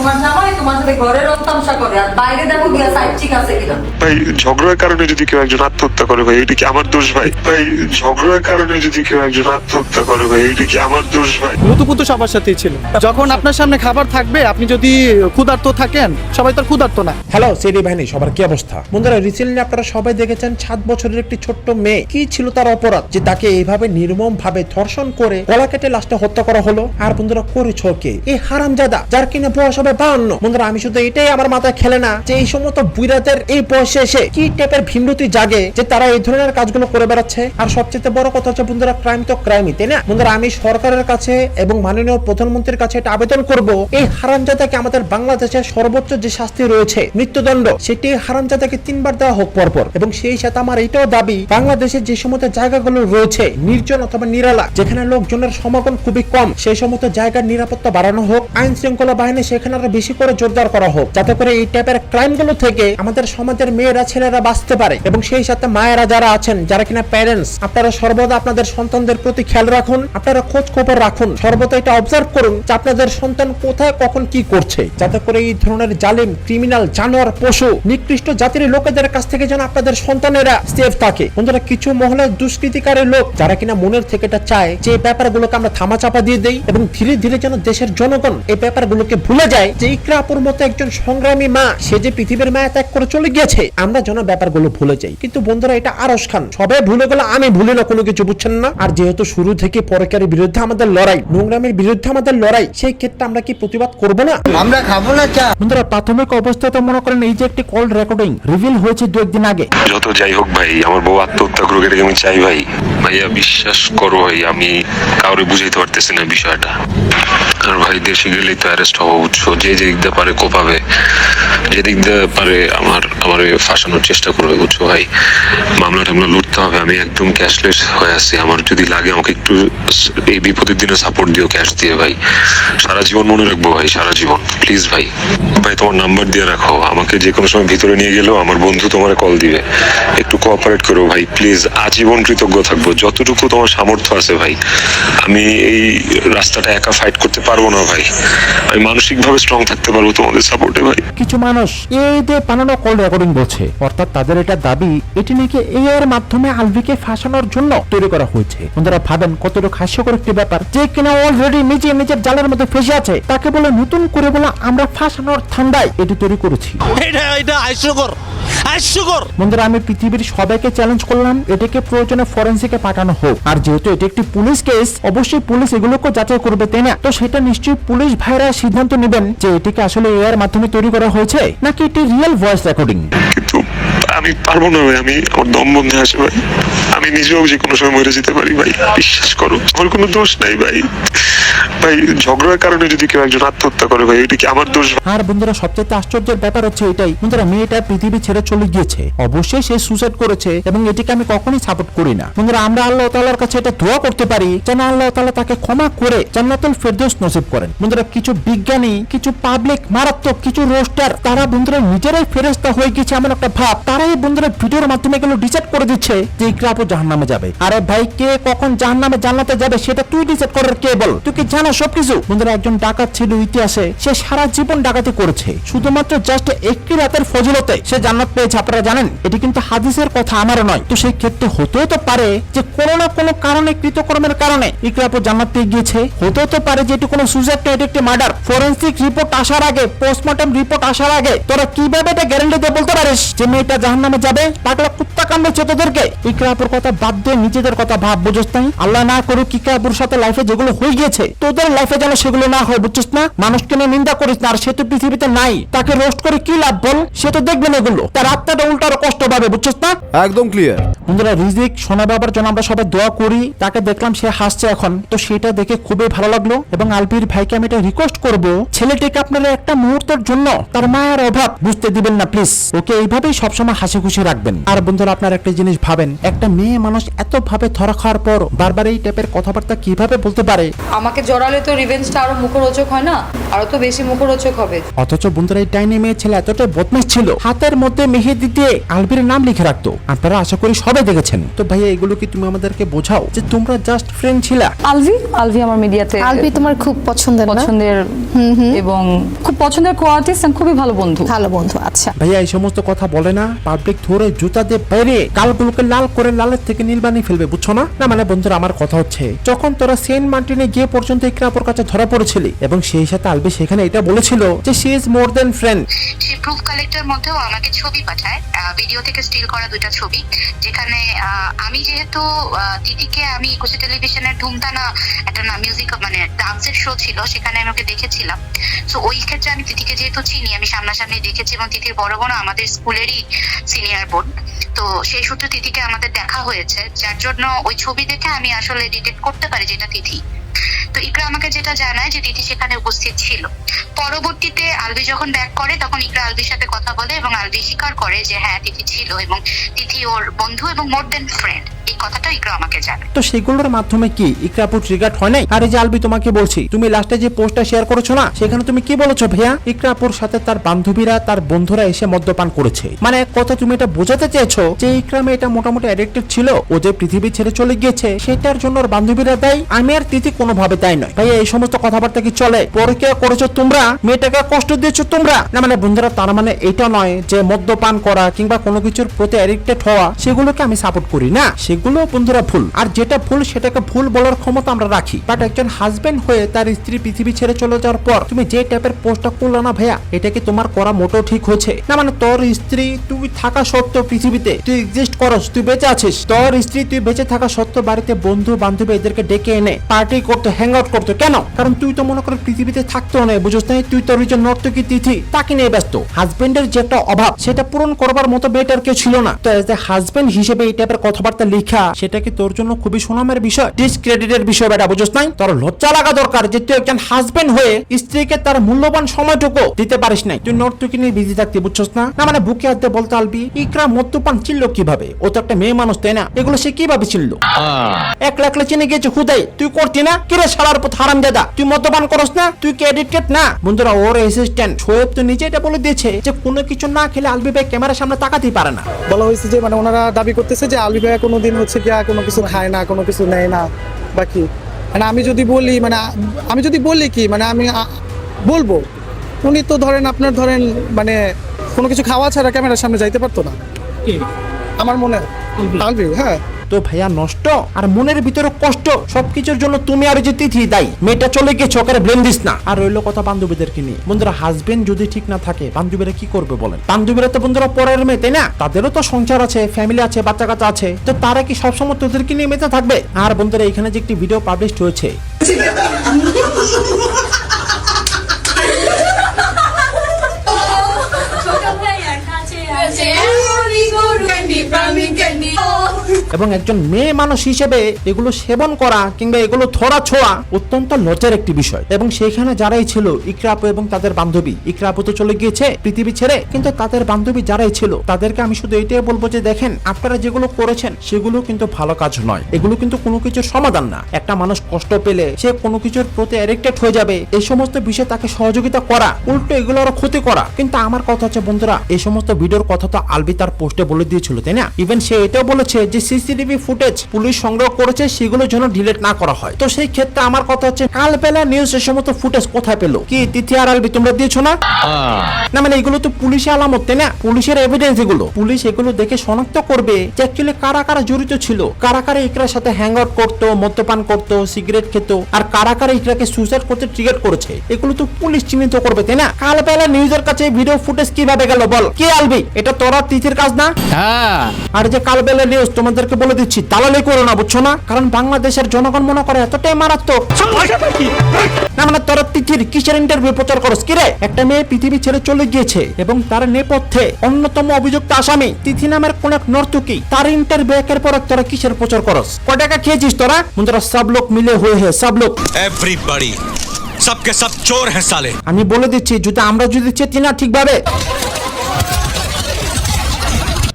তোমার জামাই তোমার সাথে ঘরের অত্যাংশা করে আর বাইরে দেখো গিয়া সাইড ঠিক আছে কিনা। ভাই ঝগড়ার কারণে যদি কেউ একজন আত্মহত্যা করে ভাই এটা কি আমার দোষ ভাই? ভাই ঝগড়ার কারণে যদি কেউ একজন আত্মহত্যা করে ভাই এটা কি আমার দোষ ভাই? মধুপুত সবার সাথেই ছিল। যখন আপনার সামনে খাবার থাকবে, আপনি যদি ক্ষুধার্ত থাকেন, সবাই তো ক্ষুধার্ত না। হ্যালো সিডি বাহিনী, সবার কি অবস্থা? বন্ধুরা, রিসেন্টলি আপনারা সবাই দেখেছেন 7 বছরের একটি ছোট্ট মেয়ে, কি ছিল তার অপরাধ যে তাকে এইভাবে নির্মম ভাবে ধর্ষণ করে গলা কেটে লাস্টে হত্যা করা হলো। আর বন্ধুরা, করেছ কে? এই হারামজাদা যার কিনা বয়স হবে 52। বন্ধুরা, আমি শুধু এটাই আমার মাথায় খেলে না যে এই সমস্ত বুইরাদের এই বয়সে এসে কি টাইপের ভীমরতি জাগে যে তারা এই ধরনের কাজগুলো করে বেড়াচ্ছে। আর সবচেয়ে বড় কথা হচ্ছে বন্ধুরা, ক্রাইম তো ক্রাইমই, তাই না? বন্ধুরা, আমি সরকারের কাছে এবং মাননীয় প্রধানমন্ত্রীর কাছে এটা আবেদন করব, এই হারামজাদাকে আমাদের বাংলাদেশের সর্বোচ্চ যে শাস্তি রয়েছে মৃত্যুদণ্ড, সেটি হারামজাদাকে 3 বার দেওয়া হোক পরপর। এবং সেই সাথে আমার এটাও দাবি, বাংলাদেশের যে সমস্ত জায়গাগুলো রয়েছে নির্জন অথবা নিরালা, যেখানে লোকজনের সমাগম খুবই কম, সেই সমস্ত জায়গার নিরাপত্তা বাড়ানো হোক। আইন শৃঙ্খলা বাহিনী সেখানে আরো বেশি করে জোরদার করা হোক, যাতে করে এই টাইপের ক্রাইম গুলো থেকে আমাদের সমাজের মেয়েরা ছেলেরা বাঁচতে পারে। এবং সেই সাথে মায়েরা যারা আছেন, যারা কিনা প্যারেন্টস, আপনারা সর্বদা আপনাদের সন্তানদের প্রতি খেয়াল রাখুন, আপনারা খোঁজ খবর রাখুন, সর্বদা এটা অবজার্ভ করুন যে আপনাদের সন্তান কোথায় কখন কি করছে, যাতে করে এই ধরনের জালিম ক্রিমিনাল জানোয়ার পশু নিকৃষ্ট জাতির লোকেদের কাছ থেকে যেন আপনাদের সন্তানেরা সেফ থাকে। বন্ধুরা, কিছু মহলের দুষ্কৃতিকারী লোক যারা কিনা মনের থেকে এটা চায় যে এই ব্যাপারগুলোকে আমরা থামাচাপা দিয়ে দেই এবং ধীরে ধীরে যেন দেশের জনগণ এই ব্যাপারগুলোকে ভুলে যায় যে ইকরা আপুর মতো একজন সংগ্রামী মা, সে যে পৃথিবীর মায়া ত্যাগ করে চলে গিয়েছে, আমরা যেন ব্যাপারগুলো ভুলে যাই। কিন্তু বন্ধুরা, এটা আরশ খান সবাই ভুলে গেল, আমি ভুলি না কোনো কিছু, বুঝছেন না? আর যেহেতু শুরু থেকে পরকারের বিরুদ্ধে আমাদের লড়াই, নোংরামের বিরুদ্ধে আমাদের লড়াই, সেই ক্ষেত্রে আমরা কি প্রতিবাদ করবো না? আমরা খাবো না চা। বন্ধুরা, প্রাথমিক অবস্থাতে মনে করেন এই যে একটি কল রেকর্ডিং রিভিল হয়েছে 2-1 দিন আগে। যত যাই হোক ভাই, আমার বউ আত্মহত্যা করুক এটাকে আমি চাই ভাই। ভাইয়া বিশ্বাস করো ভাই, আমি কাউরে বুঝাইতে পারতেছি না বিষয়টা। আর ভাই দেশে গেলেই তো অ্যারেস্ট হওয়া উৎসব, যে দিক দিয়ে পারে কোপাবে, যে দিক দিয়ে পারে আমার ফাঁসানোর চেষ্টা করবে, বুঝছো ভাই? মামলা টামলা লুটতে হবে, আমি একদম ক্যাশলেস হয়ে আছি। আমার যদি লাগে আমাকে একটু এই বিপদের দিনে সাপোর্ট দিও ক্যাশ দিয়ে ভাই। সারা জীবন মনে রাখবো ভাই, সারা জীবন। প্লিজ ভাই, ভাই তোমার নাম্বার দিয়ে রাখো, আমাকে যে কোনো সময় ভিতরে নিয়ে গেলেও আমার বন্ধু তোমার কল দিবে, একটু কোঅপারেট করো ভাই প্লিজ। আজীবন কৃতজ্ঞ থাকবো, যতটুকু তোমার সামর্থ্য আছে ভাই। আমি এই রাস্তাটা একা ফাইট করতে পারবো না ভাই, আমি মানসিক ভাবে স্ট্রং থাকতে পারবো তোমাদের সাপোর্টে ভাই। কিছু মানুষ এই যে বানানো কল রেকর্ডিং বলছে, অর্থাৎ তাদের এটা দাবি এটি নাকি এআই এর মাধ্যমে আলভিকে ফাঁসানোর জন্য তৈরি করা হয়েছে। বন্ধুরা, ভাবেন কতটুকু হাস্যকর একটি ব্যাপার, যে কিনা অলরেডি নিজের জালের মধ্যে ফেসে আছে, তাকে বলে নতুন করে বলে আমরা ফাঁসানোর ঠান্ডায় এটি তৈরি করেছি। এটা হাস্যকর। বন্ধুরা, আমি পৃথিবীর সবাইকে চ্যালেঞ্জ করলাম, এটাকে প্রয়োজনে ফরেন্সিকে পাঠানো হোক। আর যেহেতু এটি একটি পুলিশ কেস, অবশ্যই পুলিশ এগুলোকে যাচাই করবে, তাই না? তো সেটা নিশ্চয়ই পুলিশ ভাইরা সিদ্ধান্ত নেবেন যে এটিকে আসলে এআই এর মাধ্যমে তৈরি করা হয়েছে নাকি এটি রিয়েল ভয়েস রেকর্ডিং। কিন্তু আমি পারবো না ভাই, আমি আমার দম বন্ধে আসে ভাই, আমি নিজেও যে কোনো সময় মরে যেতে পারি ভাই, বিশ্বাস করো আমার কোনো দোষ নাই ভাই। ভাই ঝগড়ার কারণে যদি কেউ একজন আত্মহত্যা করে ভাই এটা কি আমার দোষ? আর বন্ধুরা, সবচেয়ে আশ্চর্যের ব্যাপার হচ্ছে এটাই, বন্ধুরা, মেয়েটা পৃথিবী ছেড়ে চলে গিয়েছে, অবশ্যই সে সুসাইড করেছে এবং এটিকে আমি কখনোই সাপোর্ট করি না। বন্ধুরা, আমরা আল্লাহ তাআলার কাছে এটা দোয়া করতে পারি যেন আল্লাহ তাআলা তাকে ক্ষমা করে জান্নাতুল ফেরদৌস নসিব করেন। বন্ধুরা, কিছু বিজ্ঞানী, কিছু পাবলিক, মারাত্মক কিছু রোস্টার, তারা বন্ধুরা নিজেরাই ফেরেশতা হয়ে গেছে এমন একটা ভাব, তারাই বন্ধুরা ভিডিওর মাধ্যমে এগুলো ডিসাইড করে দিচ্ছে যে ইকরা আপু জাহান্নামে যাবে। আরে ভাই, কে কখন জাহান্নামে জান্নাতে যাবে সেটা তুই ডিসাইড করার কে বল? তুই কি জানো সবকিছু? বন্ধুরা, একজন ডাকাত ছিল ইতিহাসে, সে সারা জীবন ডাকাতি করেছে, শুধুমাত্র জাস্ট একটি রাতের ফজিলতে সে জান্নাত পেয়েছে। আপনারা জানেন এটি কিন্তু হাদিসের কথা, আমারও নয়। তো সেই ক্ষেত্রে হতেও তো পারে যে কোনো না কোনো কারণে, কৃতকর্মের কারণে ইকরা আপু জান্নাত পেয়ে গিয়েছে। হতেও তো পারে যে এটি কোনো সুসাইড না, এটি একটি মার্ডার। ফরেনসিক রিপোর্ট আসার আগে, পোস্টমর্টম রিপোর্ট আসার আগে তোরা কিভাবে এটা গ্যারান্টি দিয়ে বলতে পারিস যে মেয়েটা জাহান্নামে যাবে? পাগলা কুত্তা কামড়েছে তোদেরকে। ইকরা আপুর কথা বাদ দিয়ে নিজেদের কথা ভাব, বুঝছ না? আল্লাহ না করুক ইকরা আপুর সাথে লাইফে যেগুলো হয়ে গিয়েছে, তোদের লাইফে যেন সেগুলো না হয়, বুঝছিস না? মানুষকে নিয়ে নিন্দা করিস না, আর সে তো পৃথিবীতে নাই, তাকে রোস্ট করে কি লাভ বল? সে তো দেখবেন এগুলো, তার আত্মাটা উল্টো আরো কষ্ট পাবে, বুঝছিস না? একদম ক্লিয়ার। বন্ধুরা, রিজিক সোনা বাবার জন্য আমরা সবাই দোয়া করি। তাকে দেখলাম সে হাসছে এখন, তো সেটা দেখে খুবই ভালো লাগলো। এবং আলভির ভাইকে আমি এটা রিকোয়েস্ট করব, ছেলেটিকে আপনারা একটা মুহূর্তের জন্য তার মায়ের অভাব বুঝতে দিবেন না প্লিজ। ওকে এইভাবেই সবসময় হাসি হাসি খুশি রাখবেন। আর বন্ধুরা আপনারা একটা জিনিস ভাবেন, একটা মেয়ে মানুষ এত ভাবে ধরা খাওয়ার পর বারবার এই টাইপের কথাবার্তা কিভাবে বলতে পারে? আমাকে জড়ালে তো রিভেঞ্জটা আরো মুখরোচক হয় না, আরো তো বেশি মুখরোচক হবে। অথচ বন্ধুরা এই টাইনে মেয়ে ছেলে এতটাই বদমাশ ছিল, হাতের মধ্যে মেহেদি দিয়ে আলবির নাম লিখে রাখতো। আপনারা আশা করি সবাই দেখেছেন। তো ভাইয়া এগুলো কি তুমি আমাদেরকে বোঝাও যে তোমরা জাস্ট ফ্রেন্ড ছিলা? আলভি আমার মিডিয়াতে আলবি তোমার খুব পছন্দের না? পছন্দের এবং খুব পছন্দের কোয়ার্টিস্ট এবং খুবই ভালো বন্ধু। ভালো বন্ধু, আচ্ছা। ভাইয়া এই সমস্ত কথা বলে না, পাবলিক ধরে জুতা দিয়ে বাইরে গালগুলোকে লাল করে লালের থেকে নীল বানিয়ে ফেলবে, বুঝছো না? না মানে বন্ধুরা আমার কথা হচ্ছে, যখন তোরা সেন্ট মার্টিনে গিয়ে পর্যন্ত ইকরাপুর কাছে ধরা পড়েছিলি এবং সেই সাথে আলবি সেখানে এটা বলেছিল যে she is more than friend. সে প্রুফ কালেক্টর মধ্যেও আমাকে ছবি পাঠায়, ভিডিও থেকে স্টিল করা 2টা ছবি, যেখানে আমি যেহেতু তিতিকে আমি একুশে টেলিভিশনের ধুমতানা একটা না মিউজিক মানে ডান্সের শো ছিল, সেখানে আমি ওকে দেখেছিলাম। তো ওই ক্ষেত্রে আমি তিতিকে যেহেতু চিনি, আমি সামনাসামনি দেখেছি এবং তিতির বড় বোন আমাদের স্কুলেরই সিনিয়র বোন, তো সেই সূত্রে তিতিকে আমাদের দেখা হয়েছে, যার জন্য ওই ছবি দেখে আমি আসলে ডিটেক্ট করতে পারি যেটা তিথি। তো ইকরা আমাকে যেটা জানায় যে তিথি সেখানে উপস্থিত ছিল। পরবর্তীতে আলবি যখন ব্যাক করে তখন ইকরা আলবির সাথে কথা বলে এবং আলবি স্বীকার করে যে হ্যাঁ তিথি ছিল এবং তিথি ওর বন্ধু এবং মোর দেন ফ্রেন্ড, এই কথাটা ইকরা আমাকে জানায়। তো সেগুলোর মাধ্যমে কি ইকরাপু ট্রিগার্ড হয় নাই? আর এই যে আলবি তোমাকে বলছি, তুমি লাস্টে যে পোস্টটা শেয়ার করেছো না, সেখানে তুমি কি বলেছো ভাইয়া? ইকরাপুর সাথে তার বান্ধবীরা তার বন্ধুরা এসে মদ্যপান করেছে, মানে এক কথা তুমি এটা বোঝাতে চেয়েছো যে ইকরামে এটা মোটামুটি অ্যাডিক্টেড ছিল, ও যে পৃথিবী ছেড়ে চলে গিয়েছে সেটার জন্য ওর বান্ধবীরা দায়ী, আমি আর তিথি কোনোভাবে দায়ী নয়। ভাইয়া এই সমস্ত কথাবার্তা কি চলে? পরকীয়া করেছো তোমরা, মেয়েটাকে কষ্ট দিয়েছো তোমরা। না মানে বন্ধুরা তার মানে এটা নয় যে মদ্যপান করা কিংবা কোনো কিছুর প্রতি অ্যাডিক্টেড হওয়া সেগুলোকে আমি সাপোর্ট করি না, সেগুলো বন্ধুরা ভুল। আর যেটা ভুল সেটাকে ভুল বলার ক্ষমতা আমরা রাখি, বাট একজন হাজবেন্ড হয়ে তার স্ত্রী পৃথিবী ছেড়ে চলে যাওয়ার পর তুমি যে টাইপের পোস্টটা করলো না ভাইয়া, এটা কি তোমার করা মোটেও ঠিক হয়েছে? না মানে তোর স্ত্রী তুই থাকা সত্ত্বেও পৃথিবীতে তুই এক্সিস্ট করস, তুই বেঁচে আছিস, তোর স্ত্রী তুই বেঁচে থাকা সত্ত্বেও বাড়িতে বন্ধু বান্ধবী এদেরকে ডেকে এনে পার্টি করতো, হ্যাং আউট করতো, কেন? কারণ তুই তো মনে করো পৃথিবীতে থাকতেও নেই, বুঝছ না? তুই তোর যে নর্তকী তিথি তাকে নিয়ে ব্যস্ত। হাজবেন্ডের যে একটা অভাব সেটা পূরণ করবার মতো বেটার কেউ ছিল না। তো এজ এ হাজবেন্ড হিসেবে এই টাইপের কথাবার্তা লেখা সেটা কি তোর জন্য খুবই সুনামের বিষয়, ডিসক্রেডিটের বিষয় বেটা, বুঝছ নাই? তোর লজ্জা লাগা দরকার যে তুই একজন হাজবেন্ড হয়ে স্ত্রীকে তার মূল্যবান সময়টুকু দিতে পারিস নাই, তুই নর্তকী নিয়ে বিজি থাকতে, বুঝছস না? না মানে বুকে হাতে বলতে আলবি ইকরা মদ্যপান চিনল কিভাবে? ও তো একটা মেয়ে মানুষ, তাই না? এগুলো সে কিভাবে চিনল? একলা একলা চিনে গিয়েছে খুদাই, তুই করতি না? কিরে শালার পথ হারামজাদা, তুই মদ্যপান করস না? তুই কি এডিক্টেড না? বন্ধুরা ওর অ্যাসিস্ট্যান্ট শোয়েব তো নিজে এটা বলে দিয়েছে যে কোনো কিছু না খেলে আলবি ভাই ক্যামেরার সামনে তাকাতেই পারে না। বলা হয়েছে যে মানে ওনারা দাবি করতেছে যে আলবি ভাইয়া কোনোদিন হচ্ছে গিয়া কোনো কিছু খায় না, কোনো কিছু নেয় না বাকি। মানে আমি যদি বলি কি মানে আমি বলবো, উনি তো ধরেন আপনার ধরেন মানে কোনো কিছু খাওয়া ছাড়া ক্যামেরার সামনে যাইতে পারতো না, আমার মনে হয় আলবি। হ্যাঁ তো ভাইয়া নষ্ট আর মনের ভিতরে কষ্ট সবকিছুর জন্য তুমি আর যে তিথি দায়ী। মেয়েটা চলে গেছে, ওকে ব্লেম দিস না। আর রইলো কথা বান্ধবীদেরকে নিয়ে, বন্ধুরা হাজবেন্ড যদি ঠিক না থাকে বান্ধবীরা কি করবে বলেন? বান্ধবীরা তো বন্ধুরা পরের মেয়ে, তাই না? তাদেরও তো সংসার আছে, ফ্যামিলি আছে, বাচ্চা কাচ্চা আছে, তো তারা কি সবসময় তোদেরকে নিয়ে মেতে থাকবে? আর বন্ধুরা এখানে যে একটি ভিডিও পাবলিশ হয়েছে এবং একজন মেয়ে মানুষ হিসেবে এগুলো সেবন করা কিংবা এগুলো ধরা ছোঁয়া অত্যন্ত লজ্জার একটি বিষয়। এবং সেখানে যারাই ছিল ইকরা আপু এবং তাদের বান্ধবী, ইকরা আপু তো চলে গিয়েছে পৃথিবী ছেড়ে, কিন্তু তাদের বান্ধবী যারাই ছিল তাদেরকে আমি শুধু এটাই বলবো যে দেখেন আপনারা যেগুলো করেছেন সেগুলো কিন্তু ভালো কাজ নয়, এগুলো কিন্তু কোনো কিছুর সমাধান না। একটা মানুষ কষ্ট পেলে সে কোনো কিছুর প্রতি অ্যাডিক্টেড হয়ে যাবে, এই সমস্ত বিষয়ে তাকে সহযোগিতা করা, উল্টো এগুলো আরো ক্ষতি করা। কিন্তু আমার কথা হচ্ছে বন্ধুরা এই সমস্ত ভিডিওর কথা তো আলবি তার পোস্টে বলে দিয়েছিল, তাই না? ইভেন সে এটাও বলেছে যে সিসিটিভি ফুটেজ পুলিশ সংগ্রহ করেছে সেগুলো যেন ডিলিট না করা হয়। তো সেই ক্ষেত্রে আমার কথা হচ্ছে কাল বেলা নিউজ এই সমস্ত ফুটেজ কোথায় পেলো? কি তিথি আর আলবি তোমরা দিয়েছো না? না মানে এগুলো তো পুলিশের আলামত, তাই না? পুলিশের এভিডেন্স এগুলো, পুলিশ এগুলো দেখে শনাক্ত করবে যে অ্যাকচুয়ালি কারা কারা জড়িত ছিল, কারা কারা ইকরার সাথে হ্যাং আউট করতো, মদ্যপান করতো, সিগারেট খেত, আর কারা কারা ইকরাকে সুইসাইড করতে ট্রিগার করেছে, এগুলো তো পুলিশ চিহ্নিত করবে, তাই না? কাল বেলা নিউজের কাছে ভিডিও ফুটেজ কিভাবে গেল বল? কি আলবি এটা তোরা তিথির কাজ না? আর যে কাল বেলা নিউজ তোমাদেরকে বলে দিচ্ছি দালালি করো না, বুঝছো না? কারণ বাংলাদেশের জনগণ মনে করে এতটাই মারাত্মক। না মানে তোরা তিথির কিসের ইন্টারভিউ প্রচার করস? কিরে একটা মেয়ে পৃথিবী ছেড়ে চলে গিয়েছে এবং তার নেপথ্যে অন্যতম অভিযুক্ত আসামি তিথি নামের কোন এক নর্তকী, তার ইন্টারভিউ একের পর এক তোরা কিসের প্রচার করস? কয় টাকা খেয়েছিস তোরা? বন্ধুরা সব লোক মিলে হয়ে সব লোক एवरीबॉडी सबके सब चोर हैं साले। আমি বলে দিচ্ছি যদি আমরা যদি চেতি না ঠিকভাবে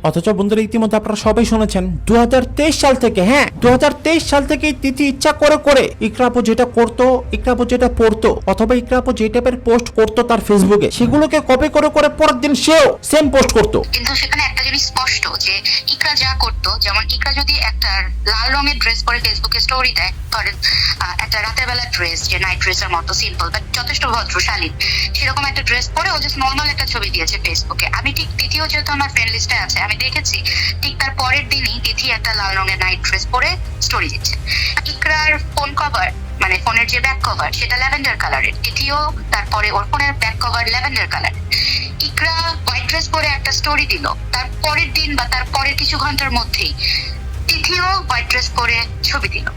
অথচ বন্ধুরা ইতিমধ্যে আপনারা সবাই শুনেছেন 2023 সাল থেকে, হ্যাঁ 2023 সাল থেকে তিথি ইচ্ছা করে করে ইকরা আপু যেটা করতো, ইকরা আপু যেটা পড়তো অথবা ইকরা আপু যে টাইপের পোস্ট করতো তার ফেসবুকে, সেগুলোকে কপি করে করে পরের দিন সেও সেম পোস্ট করতো। কিন্তু সেখানে একটা জিনিস স্পষ্ট যে ইকরা যা করতো, যেমন ইকরা যদি একটা লাল রঙের ড্রেস পরে ফেসবুকে স্টোরি দেয়, ধরেন একটা রাতের বেলা ড্রেস, যে নাইট ড্রেসের মতো সিম্পল বাট যথেষ্ট ভদ্র শালীন, সেরকম একটা ড্রেস পরে ও জাস্ট নর্মাল একটা ছবি দিয়েছে ফেসবুকে। আমি ঠিক তৃতীয়, যেহেতু আমার ফ্রেন্ড লিস্টে আছে, আমি দেখেছি ঠিক তার পরের দিনই তিথি একটা লাল রঙের নাইট ড্রেস পরে স্টোরি দিচ্ছে। ইকরার ফোন কভার, মানে ফোনের যে ব্যাক কভার, সেটা ল্যাভেন্ডার কালারের। তিথিও তারপরে ওর ফোনের ব্যাক কভার ল্যাভেন্ডার কালার। ইকরা হোয়াইট ড্রেস পরে একটা স্টোরি দিল, তার পরের দিন বা তার পরের কিছু ঘন্টার মধ্যেই তিথিও হোয়াইট ড্রেস পরে ছবি দিল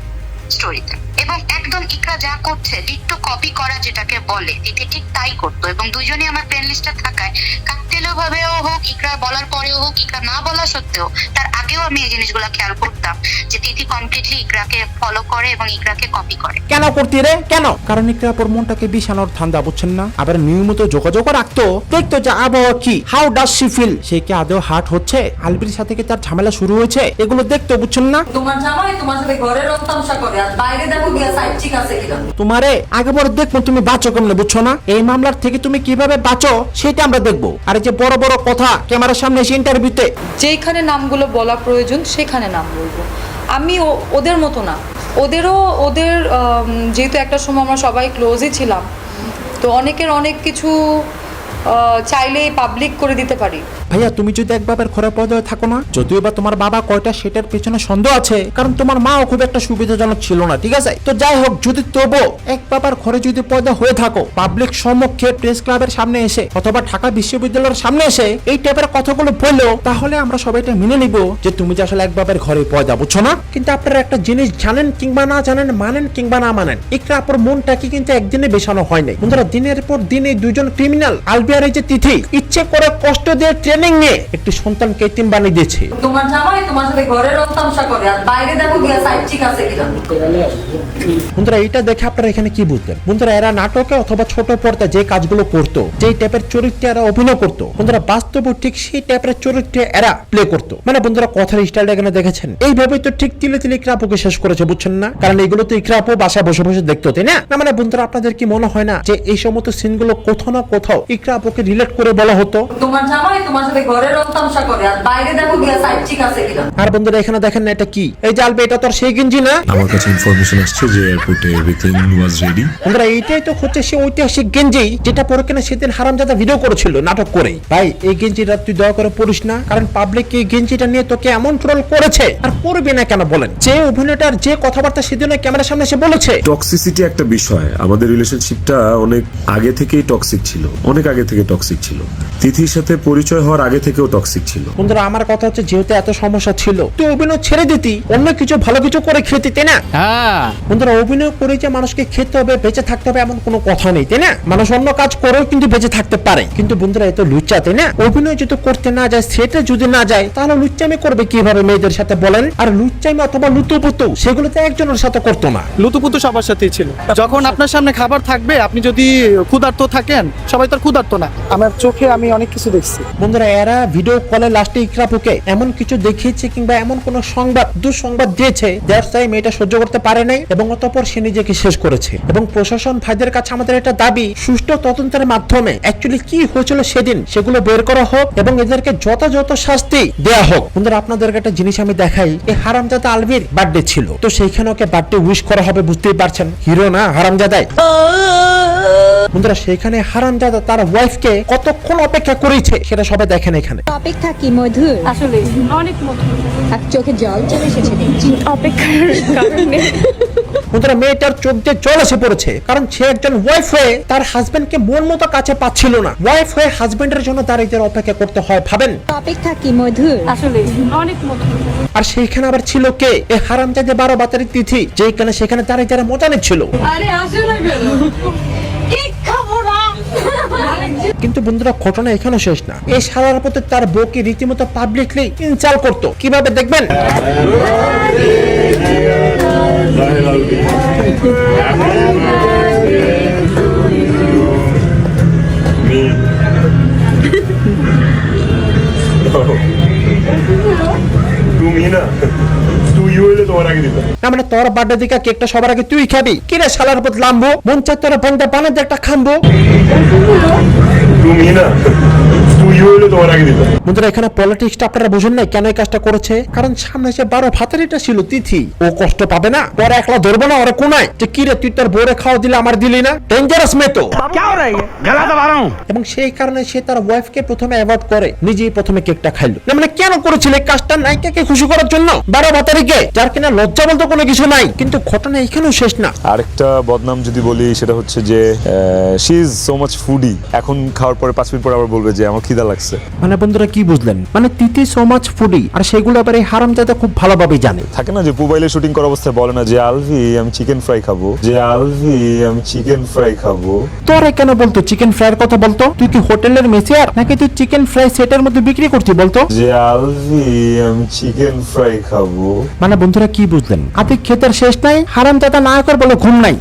স্টোরিতে। এবং একদম ইকরা যা করছে ডিট্টো কপি করা যেটাকে বলে, তিথি ঠিক তাই করতো। এবং দুজনই আমার ফ্রেন্ড লিস্টে থাকায় কাকতেলীয় ভাবেও হোক, ইকরা বলার পরেও হোক, ইকরা না বলা সত্ত্বেও, তার আগেও আমি এই জিনিসগুলো খেয়াল করতাম যে তিথি কমপ্লিটলি ইকরাকে ফলো করে এবং ইকরাকে কপি করে। কেন করতি রে, কেন? কারণ ইকরা আপুর মনটাকে বিছানোর ধান্দা, বুঝছেন না? আবার নিয়মিত যোগাযোগ রাখতো, দেখতো যে আবহাওয়া কি, হাউ ডাজ শি ফিল, সে কি আদৌ হার্ট হচ্ছে, আলবির সাথে কি তার ঝামেলা শুরু হয়েছে, এগুলো দেখতো, বুঝছেন না? তোমার জামাই তোমার সাথে ঘরের তামাশা করে আর বাইরে দেখো গিয়া সাইড ঠিক আছে কিনা। তোমারে আগে বড় দেখবো তুমি বাঁচো কেমনে, বুঝছো না? এই মামলার থেকে তুমি কিভাবে বাঁচো সেটা আমরা দেখবো। আর এই যে বড় বড় কথা ক্যামেরার সামনে এসে ইন্টারভিউতে যেখানে নামগুলো বলা প্রয়োজন সেখানে নাম বলবো। আমি ওদের মতো না, ওদের যেহেতু একটা সময় আমরা সবাই ক্লোজই ছিলাম, তো অনেকের অনেক কিছু চাইলেই পাবলিক করে দিতে পারি। ভাইয়া তুমি যদি এক বাবার ঘরে পর্দায় থাকো না, যদিও বা তোমার বাবা কয়টা সেটার পেছনে সন্দেহ আছে, কারণ তোমার মাও খুব একটা সুবিধাজনক ছিল না, ঠিক আছে? তো যাই হোক, যদি তবু এক বাবার ঘরে যদি পর্দা হয়ে থাকো, পাবলিক সম্মুখে প্রেস ক্লাবের সামনে এসে অথবা ঢাকা বিশ্ববিদ্যালয়ের সামনে এসে এই টাইপের কথাগুলো বললো, তাহলে আমরা সবাই এটা মেনে নিব যে তুমি যে আসলে এক বাবার ঘরে পর্দা, বুঝছো না? কিন্তু আপনারা একটা জিনিস জানেন কিংবা না জানেন, মানেন কিংবা না মানেন, ইকরা আপুর মনটাকে কিন্তু একদিনে বেছানো হয় নাই। বন্ধুরা, দিনের পর দিন এই দুজন ক্রিমিনাল আলবিয়ার এই যে তিথি ইচ্ছে করে কষ্ট দিয়ে ট্রেনিং নিয়ে একটি সন্তানকে এতিম বানিয়ে দিয়েছে। তোমার জামাই তোমার সাথে ঘরের তামাশা করে আর বাইরে দেখো গিয়া সাইড ঠিক আছে কিনা। বন্ধুরা, এটা দেখে আপনারা এখানে কি বুঝলেন? বন্ধুরা, এরা নাটকে অথবা ছোট পর্দায় যে কাজগুলো করতো, যে টাইপের চরিত্রে এরা অভিনয় করতো, বন্ধুরা বাস্তবে ঠিক সেই টাইপের চরিত্রে এরা প্লে করতো। মানে বন্ধুরা, কথার স্টাইলটা এখানে দেখেছেন, এইভাবে তো ঠিক তিলে তিলে ইকরা আপুকে শেষ করেছে, বুঝছেন না? কারণ এগুলো তো ইকরা আপু বাসায় বসে বসে দেখতো, তাই না? মানে বন্ধুরা, আপনাদের কি মনে হয় না যে এই সমস্ত সিনগুলো কোথাও না কোথাও ইকরা আপুকে রিলেট করে বলা হতো? তোমার জামাই তোমার সাথে ঘরের তামাশা করে আর বাইরে দেখো গিয়া সাইড ঠিক আছে কিনা। আর বন্ধুরা, এখানে দেখেন না, এটা কি? এই যে আলবে, এটা তো আর সেই গেঞ্জি না। আমার কাছে ইনফরমেশন আসছে যে এয়ারপোর্টে এভরিথিং ওয়াজ রেডি। বন্ধুরা, এইটাই তো হচ্ছে সে ঐতিহাসিক গেঞ্জি যেটা পরে কিনা সেদিন হারামজাদা ভিডিও করেছিল নাটক করে। ভাই, এই গেঞ্জিটা তুই দয়া করে পড়িস না, কারণ পাবলিক এই গেঞ্জিটা নিয়ে তোকে এমন ট্রোল করেছে, আর করবে না কেন বলেন? যে অভিনেতার যে কথাবার্তা সেদিন ক্যামেরার সামনে এসে বলেছে। টক্সিসিটি একটা বিষয়, আমাদের রিলেশনশিপটা অনেক আগে থেকেই টক্সিক ছিল, অনেক আগে থেকে টক্সিক ছিল। তিথির সাথে পরিচয় হওয়ার আগে থেকেও টক্সিক ছিল। বন্ধুরা, আমার কথা হচ্ছে, যেহেতু এত সমস্যা ছিল, তুই অভিনয় ছেড়ে দিতি, অন্য কিছু ভালো কিছু করে খেতে, তাই না? বন্ধুরা, অভিনয় করে যে মানুষকে খেতে হবে, বেঁচে থাকতে হবে এমন কোনো কথা নেই, তাই না? মানুষ অন্য কাজ করেও কিন্তু বেঁচে থাকতে পারে। কিন্তু বন্ধুরা, এত লুচ্চা, তাই না? অভিনয় যদি করতে না যায়, সেটা যদি না যায়, তাহলে লুচ্চামি করবে কিভাবে মেয়েদের সাথে বলেন? আর লুচ্চামি অথবা লুতুপুতু, সেগুলো তো একজনের সাথে করতো না। লুতুপুতু সবার সাথেই ছিল। যখন আপনার সামনে খাবার থাকবে, আপনি যদি ক্ষুধার্ত থাকেন, সবাই তো আর ক্ষুধার্ত না। আমার চোখে আমি অনেক কিছু দেখছি। বন্ধুরা, এরা ভিডিও কলে লাস্টে ইকরা আপুকে এমন কিছু দেখিয়েছে কিংবা এমন কোন সংবাদ দুঃসংবাদ দিয়েছে, দ্যাটস ওয়াই মেয়েটা সহ্য করতে পারে নাই এবং অতঃপর সে নিজেকে শেষ করেছে। এবং প্রশাসন ভাইদের কাছে আমাদের এটা দাবি, সুষ্ঠু তদন্তের মাধ্যমে অ্যাকচুয়ালি কি হয়েছিল সেদিন সেগুলো বের করা হোক এবং এদেরকে যথাযথ শাস্তি দেয়া হোক। বন্ধুরা, আপনাদেরকে একটা জিনিস আমি দেখাই, এই হারামজাদা আলবির বার্থডে ছিল, তো সেইখানে ওকে বার্থডে উইশ করা হবে, বুঝতেই পারছেন, হিরো না হারামজাদাই। বন্ধুরা, সেখানে হারামজাদা তার ওয়াইফকে কতক্ষণ অপেক্ষা করেছে সেটা সবাই দেখেন এখানে। অপেক্ষা কি মধুর, আসলে অনেক মধুর, আর চোখে জল চলে এসেছে দেখছি অপেক্ষার কারণে। বন্ধুরা, মেয়েটার চোখ দিয়ে জল এসে পড়েছে, কারণ সে একজন ওয়াইফ হয়ে তার হাজবেন্ডকে মন মতো কাছে পাচ্ছিল না। ওয়াইফ হয়ে হাজবেন্ডের জন্য দাঁড়িয়ে অপেক্ষা করতে হয়, ভাবেন। অপেক্ষা কি মধুর, আসলে অনেক মধুর। আর সেইখানে আবার ছিল কে? এই হারামজাদা 12 বাতারি তিথি, যেখানে সেখানে দাঁড়িয়ে মজা নিচ্ছিল। আরে আসলে গেল কি খাবো না। কিন্তু বন্ধুরা, ঘটনা এখানে শেষ না। এই সারার পথে তার বউকে রীতিমতো পাবলিকলি ইনসাল্ট করতো, কিভাবে দেখবেন? না মানে তোর বার্থডে দিকে কেকটা সবার আগে তুই খাবি, কি রে শালার উপর লাম্বো, মন চাই তোর বন্ধে বানাতে একটা খামবো। তুমি না, তুই হইলে তোমার আগে দিতাম। বন্ধুরা এখানে পলিটিক্সটা আপনারা বুঝুন নাই কেন এই কাজটা করেছে, কারণ সামনে সে 12 ভাতারিটা ছিল তিথি, ও কষ্ট পাবে না, পরে একলা ধরবো না ওরা কোনায় যে কি রে তুই তোর বউরে খাওয়া দিলে আমার দিলি না, ডেঞ্জারাস মে তো। এবং সেই কারণে সে তার ওয়াইফকে প্রথমে অ্যাভয়েড করে, নিজেই প্রথমে কেকটা খাইলো। না মানে কেন করেছিল এই কাজটা, নায়িকাকে খুশি করার জন্য 12 ভাতারিকে, যার কিনা লজ্জা বলতে কোনো কিছু নাই। কিন্তু ঘটনা এখানেও শেষ না। আরেকটা বদনাম যদি বলি সেটা হচ্ছে যে she is so much foodie. এখন খাওয়ার পরে 5 মিনিট পরে আবার বলবে যে আমার খিদা লাগছে। মানে বন্ধুরা কি বুঝলেন, মানে তিথি সো মাচ ফুডি, আর সেগুলো আবার এই হারামজাদা খুব ভালোভাবে জানে। থাকে না যে মোবাইলে শুটিং করা অবস্থায় বলে না যে আলভি আমি চিকেন ফ্রাই খাবো, যে আলভি আমি চিকেন ফ্রাই খাবো। তোরে কেন বলতো চিকেন ফ্রাইয়ের কথা বলতো, তুই কি হোটেলের মেসিয়ার নাকি তুই চিকেন ফ্রাই সেটের মধ্যে বিক্রি করছিস বলতো, যে আলভি আমি চিকেন ফ্রাই খাবো। মানে বন্ধুরা কি বুঝলেন, আতিক ক্ষেতের শেষ নাই, হারামজাদা নায়কের বলে ঘুম নাই।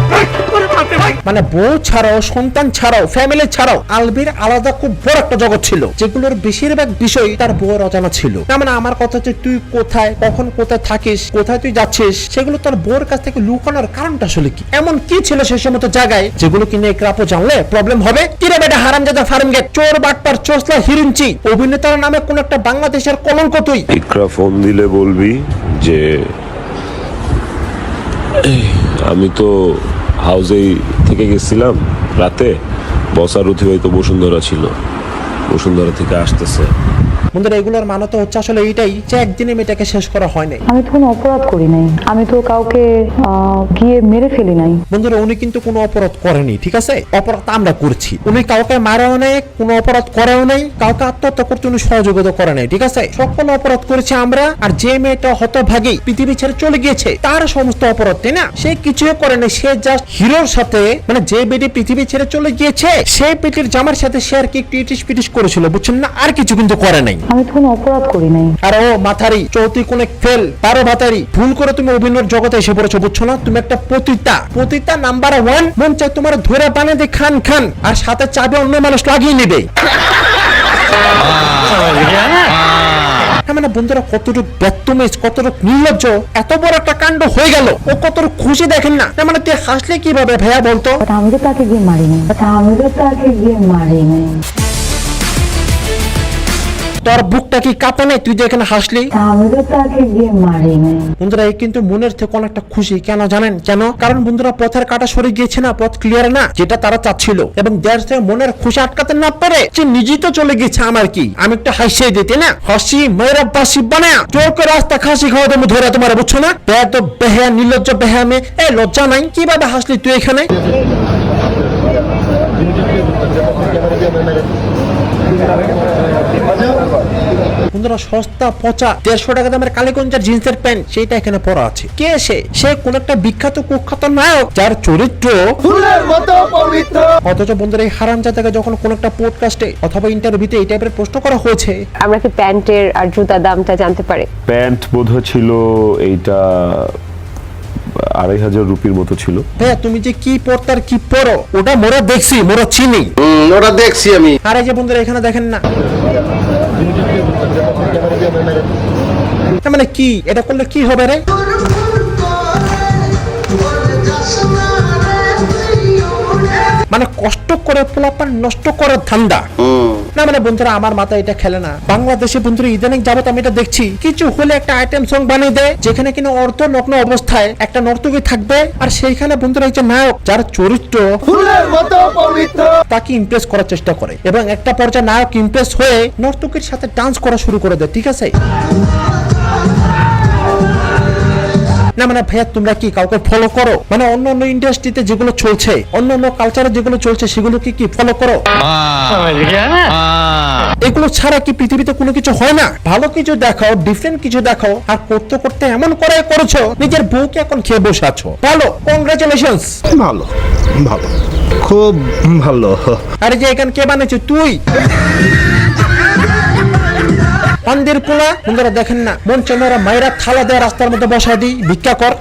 মানে বউ ছাড়াও, সন্তান ছাড়াও, ফ্যামিলি ছাড়াও আলবির আলাদা খুব বড় একটা জগৎ ছিল, যেগুলোর বেশিরভাগ বিষয় তার বউয়ের অজানা ছিল। না মানে আমার কথা হচ্ছে তুই কোথায়, কখন কোথায় থাকিস, কোথায় তুই যাচ্ছিস, সেগুলো তোর বউয়ের কাছ থেকে লুকানোর কারণটা আসলে কি, এমন কি ছিল সেই সমস্ত জায়গায় যেগুলো কিনে একরাপো জানলে প্রবলেম হবে। কি রে বেটা হারামজাদা ফার্মগেট, চোর বাটপার চোসলা হিরিঞ্চি, অভিনেতার নামে কোন একটা বাংলাদেশের কলঙ্ক তুই। ইকরা ফোন দিলে বলবি যে আমি তো হাউসেই থেকে গেছিলাম রাতে, বসার অতিবাহিত বসুন্ধরা ছিল, বসুন্ধরা থেকে আসতেছে। বন্ধুরা এগুলোর মানে তো হচ্ছে আসলে এইটাই যে একদিনে মেয়েটাকে শেষ করা হয় নাই। আমি তো কোনো অপরাধ করি নাই, আমি তো কাউকে গিয়ে মেরে ফেলি নাই। বন্ধুরা উনি কিন্তু কোনো অপরাধ করেনি, ঠিক আছে, অপরাধ আমরা করছি। উনি কাউকে মারাও নাই, কোনো অপরাধ করেও নাই, কাউকে আত্মহত্যা করতে উনি সহযোগিতা করে নাই, ঠিক আছে, সকল অপরাধ করেছে আমরা। আর যে মেয়েটা হতভাগী পৃথিবী ছেড়ে চলে গিয়েছে তার সমস্ত অপরাধ, তাই না, সে কিছুই করে নাই, সে জাস্ট হিরোর সাথে, মানে যে বেটি পৃথিবী ছেড়ে চলে গিয়েছে সেই বেটির জামার সাথে সে আর কি একটু ইটিস পিটিস করেছিল, বুঝছেন না, আর কিছু কিন্তু করে নাই। আমি তো কোনো অপরাধ করি নাই। আর ও মাথারি চৌতি কোনে ফেল 12 ভাতারি, ভুল করে তুমি অভিনয়ের জগতে এসে পড়েছো, বুঝছো না, তুমি একটা পতিতা নাম্বার 1। মন চাই তোমার ধরে বানাতে খান খান, আর সাথে চাবে অন্য মানুষ লাগিয়ে নেবে। মানে বন্ধুরা কতটুকু ব্যর্থমেজ, কতটুকু নির্লজ্জ, এত বড় একটা কাণ্ড হয়ে গেল, ও কতটুকু খুশি দেখেন না। মানে তুই হাসলে কিভাবে ভাইয়া বলতো, আমি তো তাকে গিয়ে মারি নাই। তোর বুকটা কি কাঁপে নাই তুই যে এখানে হাসলি? বন্ধুরা এই কিন্তু মনের থেকে অনেকটা খুশি, কেন জানেন কেন? কারণ বন্ধুরা পথের কাটা সরে গিয়েছে না, পথ ক্লিয়ার না, যেটা তারা চাচ্ছিল। এবং মনের খুশি আটকাতে না পারে যে নিজেই তো চলে গেছে, আমার কি, আমি একটু হাসিয়ে দিতে না, হাসি মেয়েরা বাসি বানায় চোর করে রাস্তা খাসি খাওয়া দেবো ধরে, তোমার বুঝছো না, তো বেহা নির্লজ্জ বেহা মেয়ে, এই লজ্জা নাই, কিভাবে হাসলি তুই এখানে? বন্ধুরা সস্তা পচা 150 টাকা দামের কালীগঞ্জের জিন্সের প্যান্ট সেইটা এখানে পরা আছে। কে সে কোন একটা বিখ্যাত কুখ্যাত নায়ক যার চরিত্র ফুলের মতো পবিত্র। অথচ বন্ধুরা এই হারামজাদাকে যখন কোন একটা পডকাস্টে অথবা ইন্টারভিউতে এই টাইপের প্রশ্ন করা হয়েছে, আমরা কি প্যান্টের আর জুতার দামটা জানতে পারি? প্যান্ট বোধহয় ছিল এইটা 2500 রুপির মতো ছিল। হ্যাঁ তুমি যে কি পড়তে আর কি পড়ো ওটা মোরা দেখছি, মোরা চিনি, ওটা দেখছি আমি। আর এই যে বন্ধুরা এখানে দেখেন না, মানে কি এটা করলে কি হবে রে? মানে কষ্ট করে পোলাপান নষ্ট করার ধান্দা না। মানে বন্ধুরা আমার মাথায় এটা খেলে না, বাংলাদেশে বন্ধুরা ইদানিং যাবত আমি এটা দেখছি, কিছু হলে একটা আইটেম সং বানিয়ে দেয় যেখানে কিনা অর্ধ নগ্ন অবস্থায় একটা নর্তকী থাকবে, আর সেইখানে বন্ধুরা এই যে নায়ক যার চরিত্র ফুলের মতো পবিত্র তাকে ইমপ্রেস করার চেষ্টা করে, এবং একটা পর্যায়ে নায়ক ইমপ্রেস হয়ে নর্তকীর সাথে ডান্স করা শুরু করে দেয়, ঠিক আছে। না মানে ভাইয়া তোমরা কি কাউকে ফলো করো? মানে অন্য অন্য ইন্ডাস্ট্রিতে যেগুলো চলছে, অন্য অন্য কালচারে যেগুলো চলছে সেগুলো কি ফলো করো? এগুলো ছাড়া কি পৃথিবীতে কোনো কিছু হয় না? ভালো কিছু দেখাও, ডিফারেন্ট কিছু দেখাও, আর করতে করতে এমন করে করেছো নিজের বউকে এখন খেয়ে বসে আছো। ভালো, কংগ্রাচুলেশনস। ভালো ভালো, খুব ভালো। আরে যে এখানে কে বানাইছো তুই? পান্দের পোলা। বন্ধুরা দেখেন না, মন চাইরা মায়েরা থালা দেয় রাস্তার মধ্যে বসা দিই, ভিক্ষা কর।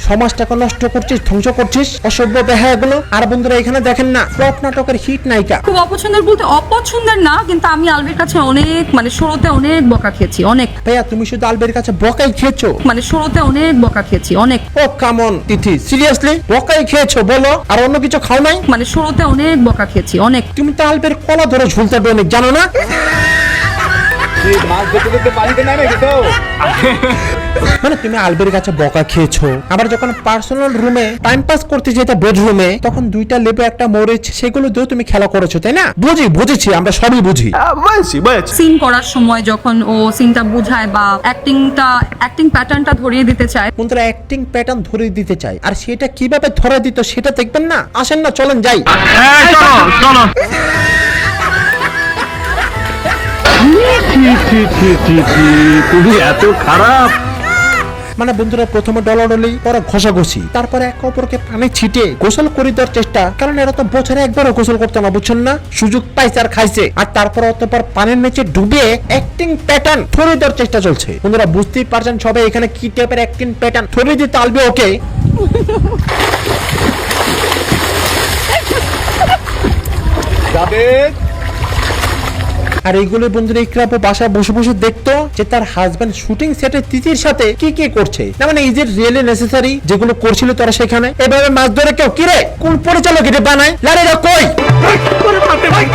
সমাজটাকে নষ্ট করছিস, ধ্বংস করছিস, অসভ্য বেহায়াগুলো। আর বন্ধুরা এখানে দেখেন না, ফ্লপ নাটকের হিট নায়িকা। খুব অপছন্দের বলতে অপছন্দের না, কিন্তু আমি আলবির কাছে অনেক মানে শুরুতে অনেক বকা খেয়েছি, অনেক। ভাইয়া তুমি শুধু আলবের কাছে বকাই খেয়েছো? মানে শুরুতে অনেক বকা খেয়েছি, অনেক। ও কামন তিথি, সিরিয়াসলি বকাই খেয়েছো বলো? আর অন্য কিছু খাও নাই? মানে শুরুতে অনেক বকা খেয়েছি, অনেক। তুমি তো আলবের কলা ধরে ঝুলতে অনেক জানো না? মানে তুমি আলবের কাছে বকা খেয়েছো, আবার যখন পার্সোনাল রুমে টাইম পাস করতে যেতে বেডরুমে, তখন 2টা লেবু 1টা মরিচ সেগুলো দিয়ে তুমি খেলা করেছো, তাই না? বুঝেছি, আমরা সবই বুঝি। সিন করার সময় যখন ও সিনটা বুঝায় বা অ্যাক্টিং প্যাটার্নটা ধরিয়ে দিতে চায়, বন্ধুরা অ্যাক্টিং প্যাটার্ন ধরে দিতে চাই, আর সেটা কিভাবে ধরে দিত সেটা দেখবেন না? আসেন না, চলেন যাই। তুমি এত খারাপ। মানে বন্ধুরা প্রথমে ডলাডলি, পরে ঘষাঘষি, তারপরে একে অপরকে পানি ছিটে গোসল করে দেওয়ার চেষ্টা। কারণ এরা তো বছরে একবারও গোসল করতে না, বুঝছেন না? সুযোগ পাইছে আর খাইছে। আর তারপর অতঃপর পানির নিচে ডুবে অ্যাক্টিং প্যাটার্ন ধরে দেওয়ার চেষ্টা চলছে। বন্ধুরা বুঝতেই পারছেন সবাই এখানে কি টাইপের অ্যাক্টিং প্যাটার্ন ধরে দিতে আলবে ওকে। আর এইগুলো বন্ধুরা ইকরাবো বাসায় বসে বসে দেখতো যে তার হাজবেন্ড শুটিং সেটে তিথির সাথে কি করছে। না মানে ইজ ইট রিয়েলি নেসেসারি যেগুলো করছিল তারা সেখানে? এভাবে মাছ ধরে কেউ কিরে কোন পরিচালক এটা বানায়? লারেরা কই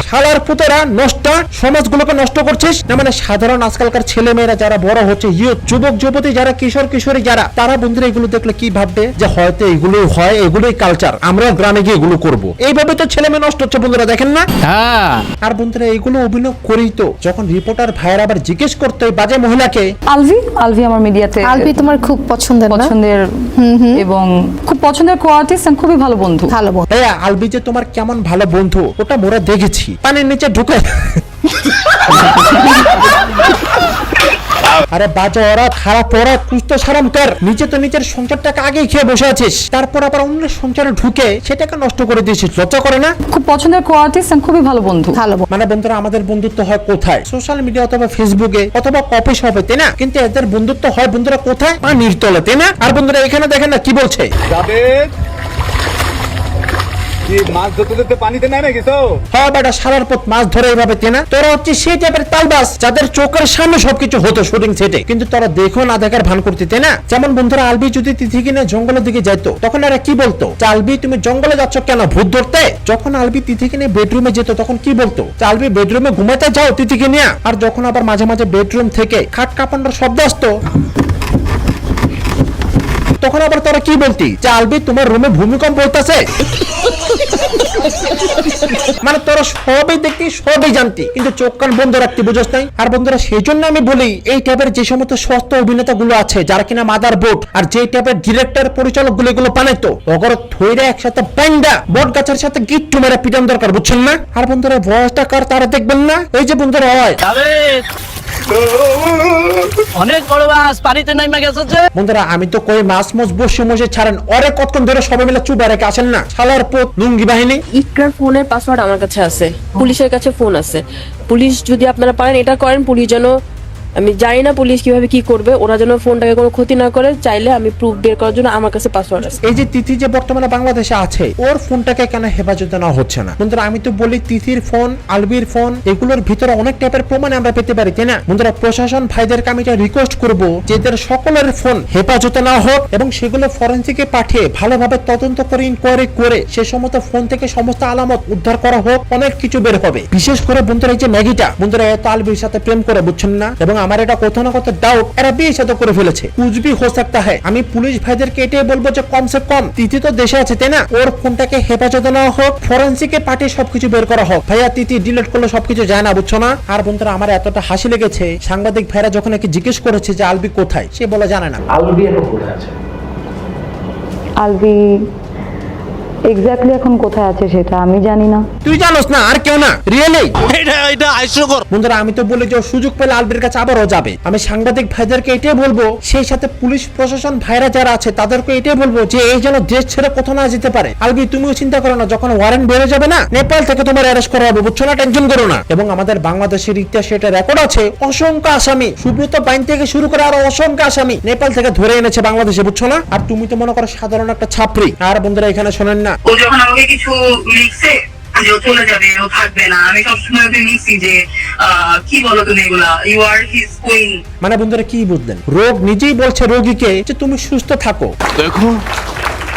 শালার পুতেরা, নষ্ট সমাজগুলোকে নষ্ট করছিস। না মানে সাধারণ আজকালকার ছেলে মেয়েরা যারা বড় হচ্ছে, ইয়ুথ যুবক যুবতী যারা, কিশোর কিশোরী যারা, তারা বন্ধুরা এগুলো দেখলে কি ভাববে যে হয়তো এগুলোই হয়, এগুলোই কালচার, আমরাও গ্রামে গিয়ে এগুলো করবো। এইভাবে তো ছেলে মেয়ে নষ্ট হচ্ছে বন্ধুরা, দেখেন না? আর বন্ধুরা এগুলো অভিনয় করেই তো যখন রিপোর্টার ভাইয়ের আবার জিজ্ঞেস করতে বাজে মহিলাকে, আলভি আমার মিডিয়াতে আলবি তোমার খুব পছন্দের না? পছন্দের এবং খুব পছন্দের কোয়ার্টিস্ট, খুবই ভালো বন্ধু। ভালো বন্ধু। আলবি যে তোমার কেমন ভালো বন্ধু ওটা মোরা দেখেছি, পানির নিচে ঢুকে। আরে বাজে ওরা, খারাপ ওরা, তুই তো সারাম কর। নিচে তো নিজের সংসারটাকে আগেই খেয়ে বসে আছিস, তারপর আবার অন্যের সংসারে ঢুকে সেটাকে নষ্ট করে দিয়েছিস, লজ্জা করে না? খুব পছন্দের কোয়ার্টিস্ট, খুবই ভালো বন্ধু। ভালো বন্ধু। মানে বন্ধুরা আমাদের বন্ধুত্ব হয় কোথায়? সোশ্যাল মিডিয়া অথবা ফেসবুকে অথবা কফি শপে, তাই না? কিন্তু এদের বন্ধুত্ব হয় বন্ধুরা কোথায়? পানির তলে, তাই না? আর বন্ধুরা এখানে দেখেন না কি বলছে, মাছ ধরতে পানিতে নাই নাকি তো? হ্যাঁ বেটা, সারার পথ মাছ ধরে এইভাবে, তাই না? তোরা হচ্ছে সেই টাইপের তালবাস যাদের চোখের সামনে সবকিছু হতো শুটিং সেটে, কিন্তু তোরা দেখো না দেখার ভান করতে, তাই না? যেমন বন্ধুরা আলবি যদি তিথি কিনে জঙ্গলের দিকে যাইতো, তখন এরা কি বলতো? আলবি তুমি জঙ্গলে যাচ্ছ কেন, ভূত ধরতে? যখন আলবি তিথি কিনে বেডরুমে যেত তখন কি বলতো? আলবি বেডরুমে ঘুমাতে যাও তিথিকে নিয়ে। আর যখন আবার মাঝে মাঝে বেডরুম থেকে খাট কাঁপানোর শব্দ আসতো, তখন আবার তোরা কি বলতি? আলবি তোমার রুমে ভূমিকম্প হইতাছে। মানে তোরা সবই দেখতি, সবই জানতি, কিন্তু চোখ কান বন্ধ রাখতে বুঝছ নাই। আর বন্ধুরা সেই জন্য আমি বলি এই টাইপের যে সমস্ত সস্ত অভিনেতা গুলো আছে যারা কিনা মাদার বোর্ড, আর যে টাইপের ডিরেক্টর পরিচালক গুলো এগুলো বানাইতো, ওগর থইরে একসাথে ব্যান্ডা বট গাছের সাথে গিট্টু মেরে পিটান দরকার, বুঝছেন না? আর বন্ধুরা ভয়েসটা কার তারা দেখবেন না? এই যে বন্ধুরা হয় অনেক বড় মাছ পানিতে নাইমা গেছে। বন্ধুরা আমি তো কই মাছ মাছ বসে ছাড়েন, অরে কতক্ষণ ধরে সবাই মিলে চুপ রেখে আসেন না, শালার পুত লুঙ্গি বাহিনী। ইকরার ফোনের পাসওয়ার্ড আমার কাছে আছে, পুলিশের কাছে ফোন আছে। পুলিশ যদি আপনারা পারেন এটা করেন, পুলিশ যেন, আমি জানি না পুলিশ কিভাবে কি করবে, ওরা যেন ফোনটাকে কোনো ক্ষতি না করে। চাইলে আমি প্রুফ বের করার জন্য আমার কাছে পাসওয়ার্ড আছে। এই যে তিথি যে বর্তমানে বাংলাদেশে আছে, ওর ফোনটাকে কেন হেফাজতে নেওয়া হচ্ছে না? বন্ধুরা আমি তো বলি তিথির ফোন, আলবির ফোন, এগুলোর ভিতরে অনেক টাইপের প্রমাণ আমরা পেতে পারি, তাই না? বন্ধুরা প্রশাসন ভাইদেরকে আমি এটা রিকোয়েস্ট করবো যে এদের সকলের ফোন হেফাজতে নেওয়া হোক এবং সেগুলো ফরেনসিকে পাঠিয়ে ভালোভাবে তদন্ত করে ইনকোয়ারি করে সে সমস্ত ফোন থেকে সমস্ত আলামত উদ্ধার করা হোক, অনেক কিছু বের হবে। বিশেষ করে বন্ধুরা এই যে ম্যাগিটা, বন্ধুরা এত আলবির সাথে প্রেম করে, বুঝছেন না? এবং আমার এটা কোথাও না কোথাও ডাউট এরা বিয়ে সাথে করে ফেলেছে, কুছ ভি হো সকতা হ্যায়। আমি পুলিশ ভাইদেরকে এটাই বলবো যে কমসে কম তিথি তো দেশে আছে, তাই না? ওর ফোনটাকে হেফাজতে নেওয়া হোক, ফরেনসিকে পাঠিয়ে সবকিছু বের করা হোক। ভাইয়া তিথি ডিলিট করলে সবকিছু যায় না, বুঝছো না? আর বন্ধুরা আমার এতটা হাসি লেগেছে, সাংবাদিক ভাইরা যখন একে জিজ্ঞেস করেছে যে আলবি কোথায়, সে বলে জানে না। আলবি এক্স্যাক্টলি এখন কোথায় আছে সেটা আমি জানি না। তুই জানোস না আর কেউ না, রিয়েলি এটা হাস্যকর। বন্ধুরা আমি তো বলি যে ও সুযোগ পেলে আলবির কাছে আবারও যাবে। আমি সাংবাদিক ভাইদেরকে এটাই বলবো, সেই সাথে পুলিশ প্রশাসন ভাইরা যারা আছে তাদেরকে এটাই বলবো যে এই যেন দেশ ছেড়ে কোথাও না যেতে পারে। আলবি তুমিও চিন্তা করো না, যখন ওয়ারেন্ট বেড়ে যাবে না নেপাল থেকে তোমার অ্যারেস্ট করা হবে, বুঝছো না, টেনশন করো না। এবং আমাদের বাংলাদেশের ইতিহাসে এটা রেকর্ড আছে, অসংখ্য আসামি সুব্রত বাইন থেকে শুরু করে আরো অসংখ্য আসামি নেপাল থেকে ধরে এনেছে বাংলাদেশে, বুঝছো না। আর তুমি তো মনে করো সাধারণ একটা ছাত্রী। আর বন্ধুরা এখানে শোনেন না, ও যখন আমাকে কিছু লিখছে যে ও চলে যাবে, ও থাকবে না, আমি সবসময় ওকে লিখছি যে কি বলো তুমি এগুলা, ইউ আর হিজ কুইন। মানে বন্ধুরা কি বুঝলেন, রোগ নিজেই বলছে রোগীকে যে তুমি সুস্থ থাকো, দেখো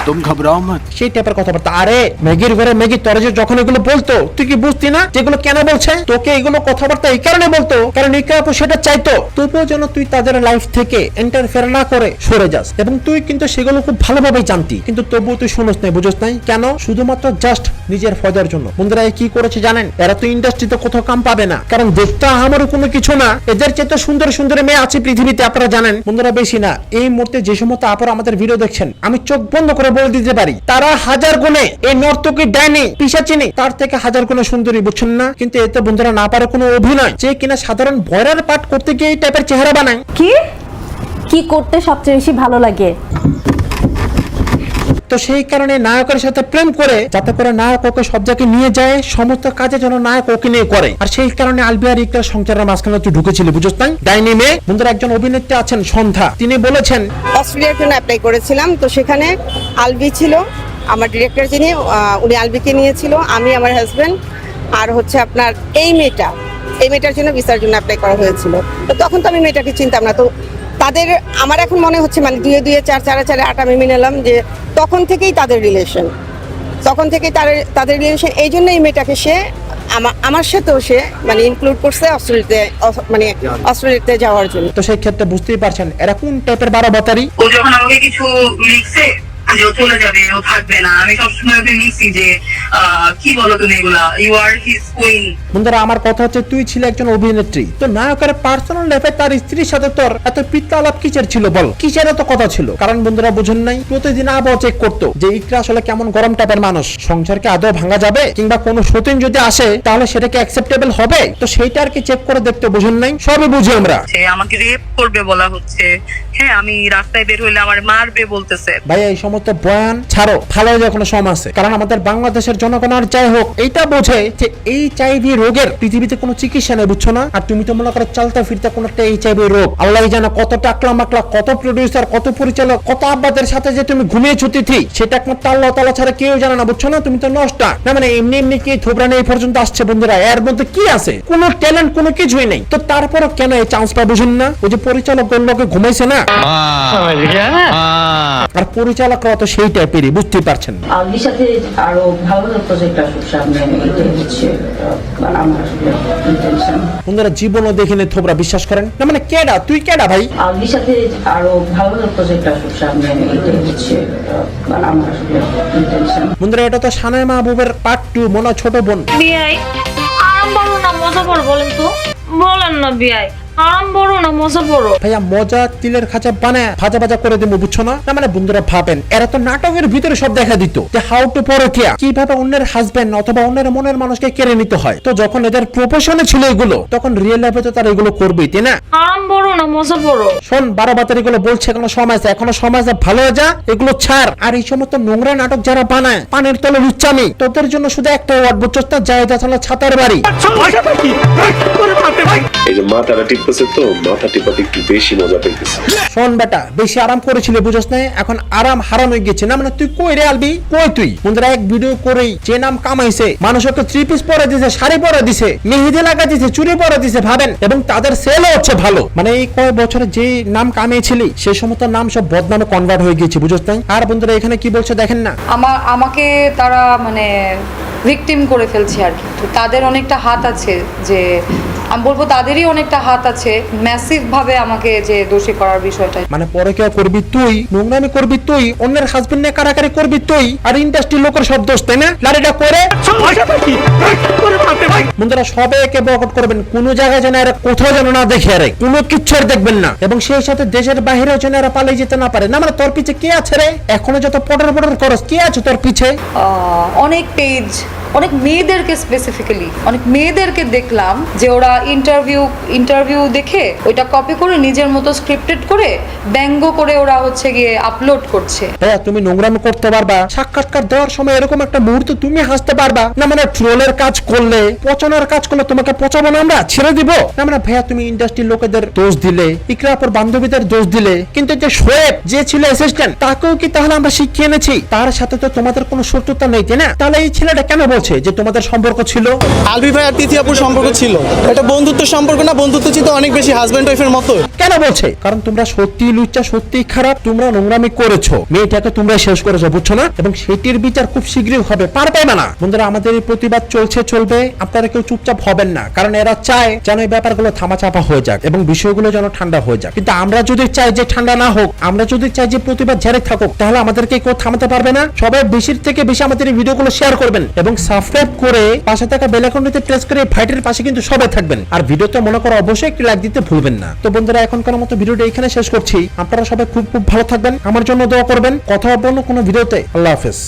तुम घबराओ मत। সেই টাইপের কথাবার্তা। আরে ম্যাগির ঘরে ম্যাগি তোর যে যখন এগুলো বলতো তুই কি বুঝতি না যেগুলো কেন বলছে? তোকে এগুলো কথাবার্তা এই কারণে বলতো কারণ ইকা আপু সেটা চাইতো, তবুও যেন তুই তাদের লাইফ থেকে ইন্টারফেয়ার না করে সরে যাস। এবং তুই কিন্তু সেগুলো খুব ভালোভাবেই জানতি, কিন্তু তবুও তুই শুনোস নাই, বুঝোস নাই কেন? শুধুমাত্র জাস্ট নিজের ফায়দার জন্য। বন্ধুরা কি করেছে জানেন? এরা তো ইন্ডাস্ট্রিতে কোথাও কাম পাবে না, কারণ দেখতে আমারও কোনো কিছু না, এদের চেয়ে তো সুন্দর সুন্দর মেয়ে আছে পৃথিবীতে, আপনারা জানেন। বন্ধুরা বেশি না, এই মুহূর্তে যে সমস্ত আপনারা আমাদের ভিডিও দেখছেন আমি চোখ বন্ধ করে বলে দিতে পারি তারা হাজার গুণে এই নর্তকী ডাইনি পিশাচিনী তার থেকে হাজার গুণে সুন্দরী, বুঝছেন না? কিন্তু এতে বন্ধুরা না পারে কোনো অভিনয়, যে কিনা সাধারণ বয়রার পাঠ করতে গিয়ে এই টাইপের চেহারা বানায়। কি করতে সবচেয়ে বেশি ভালো লাগে? তো সেই কারণে নায়কের সাথে প্রেম করে যাতে করে নায়ক ওকে সব জায়গায় নিয়ে যায়, সমস্ত কাজে যেন নায়ক ওকে নিয়ে করে। আর সেই কারণে আলবি আর ইকরার সংসারের মাঝখানে তুই ঢুকেছিলি, বুঝছ তাই? ডাইনি মেয়ে। বন্ধুরা একজন অভিনেত্রী আছেন সন্ধ্যা, তিনি বলেছেন অস্ট্রেলিয়ার জন্য অ্যাপ্লাই করেছিলাম, তো সেখানে আলবি ছিল আমার ডিরেক্টর, যিনি উনি আলবিকে নিয়েছিল, আমি আমার হাজবেন্ড আর হচ্ছে আপনার এই মেয়েটার জন্য ভিসার জন্য অ্যাপ্লাই করা হয়েছিল। তো তখন তো আমি মেয়েটাকে চিনতাম না, তো তাদের আমার এখন মনে হচ্ছে মানে 2 2 4 4 4 8 আমি মেনে নিলাম যে তখন থেকেই তাদের রিলেশন, তাদের রিলেশন। এই জন্য এই মেয়েটাকে সে আমার সাথেও সে মানে ইনক্লুড করছে অস্ট্রেলিয়াতে যাওয়ার জন্য। তো সেই ক্ষেত্রে বুঝতেই পারছেন এরা কোন টাইপের বারোবাতারি। ও যখন আমাকে কিছু লিখছে যে ও চলে যাবে, ও থাকবে না, আমি সবসময় ওকে লিখছি যে কি বলো তুমি এগুলা, ইউ আর হিজ কুইন। বন্ধুরা আমার কথা হচ্ছে তুই ছিল একজন অভিনেত্রী, তো নায়কের পার্সোনাল লাইফে তার স্ত্রীর সাথে তোর এত পিত্তা আলাপ কিসের ছিল বল? কিসের এত কথা ছিল? কারণ বন্ধুরা বুঝেন নাই, প্রতিদিন আবহাওয়া চেক করতো যে ইকরা আসলে কেমন গরম টাইপের মানুষ, সংসারকে আদৌ ভাঙা যাবে কিংবা কোনো সতীন যদি আসে তাহলে সেটাকে অ্যাকসেপ্টেবল হবে, তো সেইটা আর কি চেক করে দেখতে, বুঝেন নাই? সবই বুঝি আমরা। আমাকে রেপ করবে বলা হচ্ছে, হ্যাঁ আমি রাস্তায় বের হইলে আমার মারবে বলতেছে। ভাই এই সমস্ত বয়ান ছাড়ো, ভালো যখন সময় আছে, কারণ আমাদের বাংলাদেশের জনগণ আর যাই হোক এইটা বোঝে যে HIV রোগের পৃথিবীতে কোনো চিকিৎসা নেই, বুঝছো না? আর তুমি তো মনে করো চলতে ফিরতে কোনো একটা HIV রোগ, আল্লাহ জানে কত টাকলা মাকলা, কত প্রডিউসার, কত পরিচালক, কত আব্বাদের সাথে যে তুমি ঘুমিয়েছো তিথি, সেটা একমাত্র আল্লাহ তাআলা ছাড়া কেউ জানে না, বুঝছো না? তুমি তো নষ্ট না, মানে এমনি এমনি কি থোবরানে এই পর্যন্ত আসছে। বন্ধুরা এর মধ্যে কি আছে? কোনো ট্যালেন্ট কোনো কিছুই নেই, তো তারপরও কেন এই চান্স পায়, বুঝুন না? ওই যে পরিচালক লোকে ঘুমাইছে না, আর পরিচালকরা তো সেই টাইপেরই, বুঝতেই পারছেন। আলবির সাথে আরো ভালো ভালো প্রজেক্ট আসুক সামনে, এটাই হচ্ছে আমার ইন্টেনশন। বন্ধুরা জীবনও দেখিনি থোবরা, বিশ্বাস করেন না। মানে কেডা তুই, কেডা ভাই? আলবির সাথে আরো ভালো ভালো প্রজেক্ট আসুক সামনে, এটাই হচ্ছে আমার ইন্টেনশন। বন্ধুরা এটা তো সানায়া মাহবুবের পার্ট 2, মনে ছোট বোন। বিআই আরাম বড় না মজা বড় বলেন তো, বলেন না বিআই আরাম বড় না মজা বড়? ভাইয়া মজা তিলের খাঁচা বানায় ভাজা ভাজা করে দেবো, বুঝছো না? না মানে বন্ধুরা ভাবেন এরা তো নাটকের ভিতরে সব দেখা দিত যে হাউ টু পরকিয়া, কিভাবে অন্যের হাজবেন্ড অথবা অন্যের মনের মানুষকে কেড়ে নিতে হয়। তো যখন এদের প্রফেশনে ছিল এগুলো, তখন রিয়েল লাইফে তো তারা এগুলো করবেই, তাই না? আরাম বড় না মজা বড়? শোন 12 বাতারি গুলো বলছে এখনো সময় আছে, এখনো সময় আছে, ভালো হয়ে যা, এগুলো ছাড়। আর এই সমস্ত নোংরা নাটক যারা বানায় পানের তলে লুচ্চামি, তোদের জন্য শুধু একটা ওয়ার্ড, বুঝছস না? জায়েদ হাসানের ছাতার বাড়ি। এই যে মাথাটা টিপতেছে, তো মাথা টিপাতে একটু বেশি মজা পেয়েছে। শোন বেটা, বেশি আরাম করেছিলে, বুঝছ না? এখন আরাম হারাম হয়ে গেছে। না মানে তুই কই রে আলবি, কই তুই? বন্ধুরা এক ভিডিও করেই যে নাম কামাইছে, মানুষকে 3 পিস পরে দিছে, শাড়ি পরে দিছে, মেহেদি লাগা দিছে, চুড়ি পরে দিছে, ভাবেন। এবং তাদের সেলও হচ্ছে ভালো। মানে এই কয় বছরে যে নাম কামিয়েছিলি সেই সমস্ত নাম সব বদনামে কনভার্ট হয়ে গেছে, বুঝছ না? আর বন্ধুরা এখানে কি বলছে দেখেন না, আমাকে তারা মানে ভিকটিম করে ফেলছে আর কি। তো তাদের অনেকটা হাত আছে, যে আমি বলবো তাদেরই অনেকটা হাত আছে ম্যাসিভ ভাবে আমাকে যে দোষী করার বিষয়টা। মানে পরকিয়া করবি তুই, নোংরামি করবি তুই, অন্যের হাজবেন্ড নিয়ে কারাকারি করবি তুই, আর ইন্ডাস্ট্রির লোকের সব দোষ, তাই না? লারিটা করে বন্ধুরা সবাইকে বয়কট করবেন, কোনো জায়গায় যেন এরা কোথাও যেন না দেখে, আরে কোনো কিচ্ছু আর দেখবেন না, এবং সেই সাথে দেশের বাইরেও যেন এরা পালিয়ে যেতে না পারে। না মানে তোর পিছে কে আছে রে? এখনো যত পটর পটর করস, কে আছে তোর পিছে? অনেক পেজ, অনেক মেয়েদেরকে স্পেসিফিক্যালি অনেক মেয়েদেরকে দেখলাম যে ওরা ইন্টারভিউ দেখে ওইটা কপি করে নিজের মতো স্ক্রিপ্টেড করে ব্যঙ্গ করে ওরা হচ্ছে গিয়ে আপলোড করছে। হ্যাঁ, তুমি নোংরামি করতে পারবা, সাক্ষাৎকার দেওয়ার সময় এরকম একটা মুহূর্তে তুমি হাসতে পারবা না? মানে ট্রোলের কাজ করলে, পচানোর কাজ করলে তোমাকে পচাবো না আমরা, ছেড়ে দিব না? মানে ভাইয়া তুমি ইন্ডাস্ট্রির লোকেদের দোষ দিলে, ইকরাপুর বান্ধবীদের দোষ দিলে, কিন্তু যে শোয়েব যে ছিল অ্যাসিস্ট্যান্ট তাকেও কি তাহলে আমরা শিখিয়ে এনেছি? তার সাথে তো তোমাদের কোনো শত্রুতা নেই, তাই না? তাহলে এই ছেলেটা কেন বলছে যে তোমাদের সম্পর্ক ছিল? আলভি ভাই আর তিথি আপুর সম্পর্ক ছিল, এটা বন্ধুত্ব সম্পর্ক না, বন্ধুত্ব ছিল অনেক বেশি হাজব্যান্ড ওয়াইফের মতো। কেন বলছে? কারণ তোমরা সত্যি লুচ্চা, সত্যি খারাপ, তোমরা নোংরামি করেছো, মেয়েটাকে তোমরা শেষ করেছো, বুঝছো না? এবং সেটির বিচার খুব শীঘ্রই হবে, পারবে না। বন্ধুরা আমাদের এই প্রতিবাদ চলবে, আপনারা কেউ চুপচাপ হবেন না, কারণ এরা চায় যেন এই ব্যাপারগুলো থামাচাপা হয়ে যাক এবং বিষয়গুলো যেন ঠান্ডা হয়ে যাক। কিন্তু আমরা যদি চাই যে ঠান্ডা না হোক, আমরা যদি চাই যে প্রতিবাদ জারি থাকুক, তাহলে আমাদেরকে কেউ থামাতে পারবে না। সবাই বেশির থেকে বেশি আমাদের এই ভিডিওগুলো শেয়ার করবেন এবং সাবস্ক্রাইব করে পাশে থাকা বেল আইকনটিতে প্রেস করে ফাইটের পাশে কিন্তু সবাই থাকবেন। আর ভিডিওতে মনে করো অবশ্যই একটি লাইক দিতে ভুলবেন না। তো বন্ধুরা এখনকার মতো ভিডিওটা এখানে শেষ করছি। আপনারা সবাই খুব ভালো থাকবেন, আমার জন্য দোয়া করবেন। কথা হবে অন্য কোনো ভিডিওতে। আল্লাহ হাফেজ।